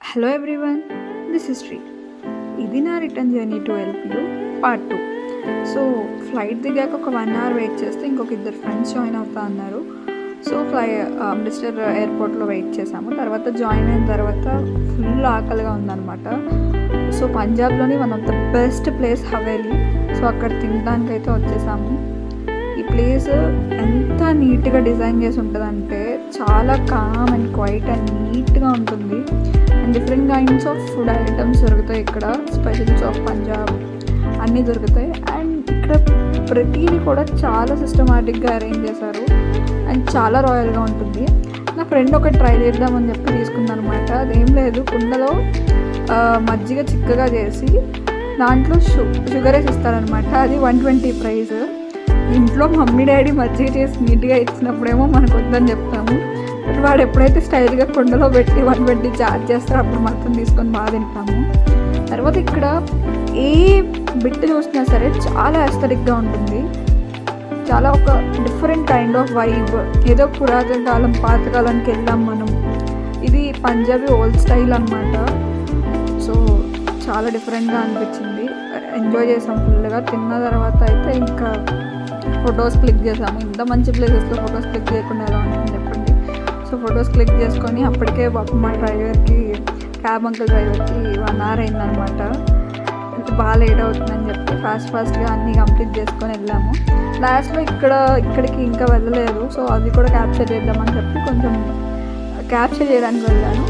Hello everyone, this is Shri. ఇది నా return journey to LPU part 2. So flight దిగాక ఒక 1 అవర్ వెయిట్ చేస్తే ఇంకొక ఇద్దరు ఫ్రెండ్స్ జాయిన్ అవుతా అన్నారు. సో అమృత్సర్ ఎయిర్పోర్ట్లో వెయిట్ చేసాము. తర్వాత జాయిన్ అయిన తర్వాత ఫుల్ ఆకలిగా ఉందన్నమాట. సో పంజాబ్లోని one of the best place Haveli. So అక్కడ తినడానికి అయితే వచ్చేసాము. ఈ ప్లేస్ ఎంత నీట్గా డిజైన్ చేసి ఉంటుందంటే చాలా కామ్ అండ్ క్వైట్ అండ్ నీట్గా ఉంటుంది. And different kinds of food items దొరుకుతాయి ఇక్కడ. స్పెషల్స్ ఆఫ్ పంజాబ్ అన్నీ దొరుకుతాయి. అండ్ ఇక్కడ ప్రతిదీ కూడా చాలా సిస్టమాటిక్గా అరేంజ్ చేశారు అండ్ చాలా రాయల్గా ఉంటుంది. నా ఫ్రెండ్ ఒకటి ట్రై చేద్దామని చెప్పి తీసుకుంది అనమాట. అదేం లేదు, కుండలో మజ్జిగ చిక్కగా చేసి దాంట్లో షుగర్ వేసి ఇస్తారనమాట. అది 120 ప్రైస్. ఇంట్లో మమ్మీ డాడీ మజ్జిగ చేసి నీట్గా ఇచ్చినప్పుడేమో మనకు వద్దని చెప్తాము. బట్ వాడు ఎప్పుడైతే స్టైల్గా కుండలో పెట్టి 120 చార్జ్ చేస్తారో అప్పుడు మాత్రం తీసుకొని బాగా తింటాము. తర్వాత ఇక్కడ ఏ బిట్ చూసినా సరే చాలా ఎస్థెటిక్గా ఉంటుంది. చాలా ఒక డిఫరెంట్ కైండ్ ఆఫ్ వైబ్. ఏదో పురాతన కాలం పాతకాలానికి వెళ్ళాం మనం. ఇది పంజాబీ ఓల్డ్ స్టైల్ అనమాట. సో చాలా డిఫరెంట్గా అనిపించింది. ఎంజాయ్ చేసాం ఫుల్గా. తిన్న తర్వాత అయితే ఇంకా ఫొటోస్ క్లిక్ చేసాము. ఇంత మంచి ప్లేసెస్లో ఫొటోస్ క్లిక్ చేయకుండా ఎలా ఉంటుంది చెప్పండి. సో ఫొటోస్ క్లిక్ చేసుకొని అప్పటికే మా డ్రైవర్కి, క్యాబ్ అంకుల్ డ్రైవర్కి 1 అవర్ అయిందనమాట. బాగా లేట్ అవుతుందని చెప్పి ఫాస్ట్గా అన్నీ కంప్లీట్ చేసుకొని వెళ్ళాము. లాస్ట్లో ఇక్కడికి ఇంకా వెళ్ళలేదు. సో అది కూడా క్యాప్చర్ చేద్దామని చెప్పి కొంచెం క్యాప్చర్ చేయడానికి వెళ్ళాను.